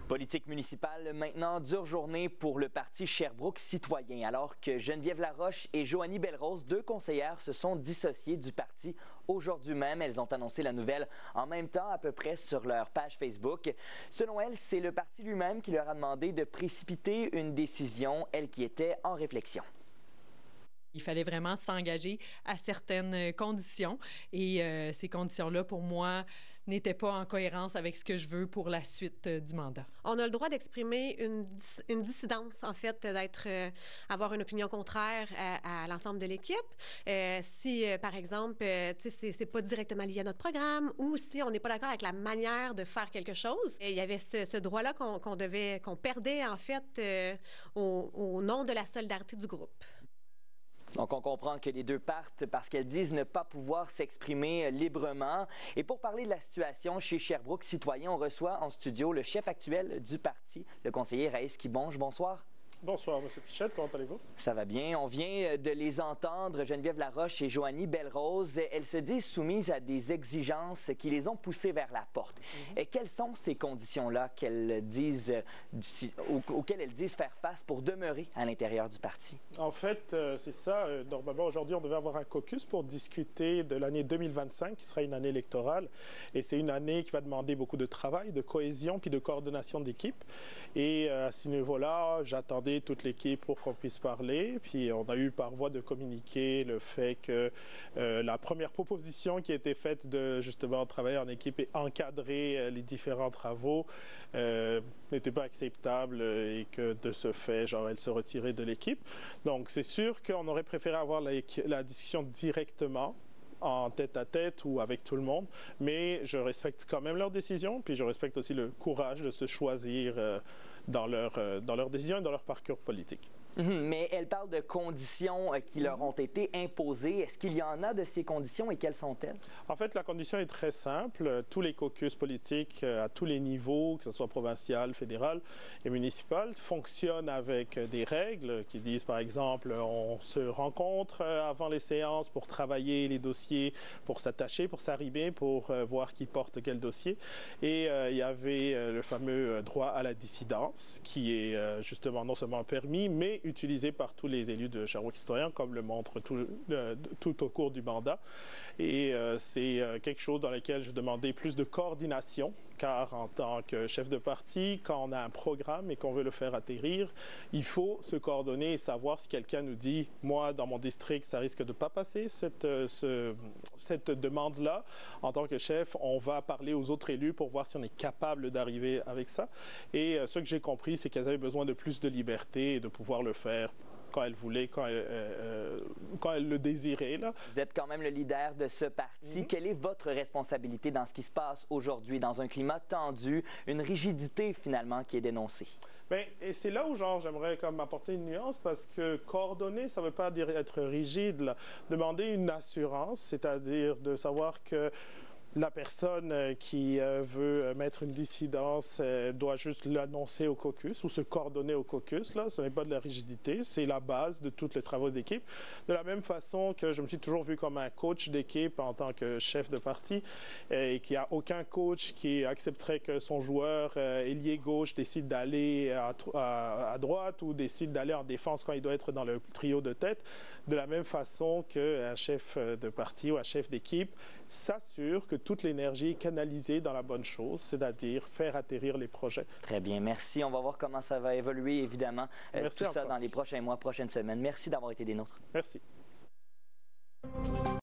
Politique municipale, maintenant, dure journée pour le parti Sherbrooke citoyen, alors que Geneviève Laroche et Joanie Belrose, deux conseillères, se sont dissociées du parti aujourd'hui même. Elles ont annoncé la nouvelle en même temps, à peu près, sur leur page Facebook. Selon elles, c'est le parti lui-même qui leur a demandé de précipiter une décision, elle qui était en réflexion. Il fallait vraiment s'engager à certaines conditions et ces conditions-là, pour moi, n'étaient pas en cohérence avec ce que je veux pour la suite du mandat. On a le droit d'exprimer une dissidence, en fait, avoir une opinion contraire à l'ensemble de l'équipe. Si, par exemple, c'est pas directement lié à notre programme ou si on n'est pas d'accord avec la manière de faire quelque chose, il y avait ce droit-là qu'on perdait, en fait, au nom de la solidarité du groupe. Donc, on comprend que les deux partent parce qu'elles disent ne pas pouvoir s'exprimer librement. Et pour parler de la situation chez Sherbrooke citoyen, on reçoit en studio le chef actuel du parti, le conseiller Raïs Kibonge. Bonsoir. Bonsoir, M. Pichette. Comment allez-vous? Ça va bien. On vient de les entendre, Geneviève Laroche et Joanie Belrose. Elles se disent soumises à des exigences qui les ont poussées vers la porte. Et quelles sont ces conditions-là auxquelles elles disent faire face pour demeurer à l'intérieur du parti? En fait, c'est ça. Normalement, aujourd'hui, on devait avoir un caucus pour discuter de l'année 2025, qui sera une année électorale. Et c'est une année qui va demander beaucoup de travail, de cohésion, puis de coordination d'équipe. Et à ce niveau-là, j'attendais toute l'équipe pour qu'on puisse parler. Puis on a eu par voie de communiqué le fait que la première proposition qui a été faite de justement travailler en équipe et encadrer les différents travaux n'était pas acceptable et que de ce fait, elle se retirait de l'équipe. Donc c'est sûr qu'on aurait préféré avoir la discussion directement en tête-à-tête ou avec tout le monde, mais je respecte quand même leur décision, puis je respecte aussi le courage de se choisir dans leur décision et dans leur parcours politique. Mais elle parle de conditions qui leur ont été imposées. Est-ce qu'il y en a de ces conditions et quelles sont-elles? En fait, la condition est très simple. Tous les caucus politiques à tous les niveaux, que ce soit provincial, fédéral et municipal, fonctionnent avec des règles qui disent, par exemple, on se rencontre avant les séances pour travailler les dossiers, pour s'attacher, pour s'arrimer, pour voir qui porte quel dossier. Et il y avait le fameux droit à la dissidence qui est justement non seulement permis, mais utilisé par tous les élus de Sherbrooke citoyen, comme le montre tout au cours du mandat. Et c'est quelque chose dans lequel je demandais plus de coordination, car en tant que chef de parti, quand on a un programme et qu'on veut le faire atterrir, il faut se coordonner et savoir si quelqu'un nous dit « moi, dans mon district, ça risque de ne pas passer, cette demande-là ». En tant que chef, on va parler aux autres élus pour voir si on est capable d'arriver avec ça. Et ce que j'ai compris, c'est qu'elles avaient besoin de plus de liberté et de pouvoir le faire quand elle voulait, quand elle le désirait. Là. Vous êtes quand même le leader de ce parti. Quelle est votre responsabilité dans ce qui se passe aujourd'hui, dans un climat tendu, une rigidité finalement qui est dénoncée? Bien, et c'est là où j'aimerais comme apporter une nuance parce que coordonner, ça ne veut pas dire être rigide. Là. Demander une assurance, c'est-à-dire de savoir que la personne qui veut mettre une dissidence doit juste l'annoncer au caucus ou se coordonner au caucus. Là. Ce n'est pas de la rigidité, c'est la base de tous les travaux d'équipe. De la même façon que je me suis toujours vu comme un coach d'équipe en tant que chef de parti et qu'il n'y a aucun coach qui accepterait que son joueur ailier gauche décide d'aller à droite ou décide d'aller en défense quand il doit être dans le trio de tête. De la même façon qu'un chef de parti ou un chef d'équipe s'assure que toute l'énergie est canalisée dans la bonne chose, c'est-à-dire faire atterrir les projets. Très bien, merci. On va voir comment ça va évoluer, évidemment, tout ça dans les prochains mois, prochaines semaines. Merci d'avoir été des nôtres. Merci.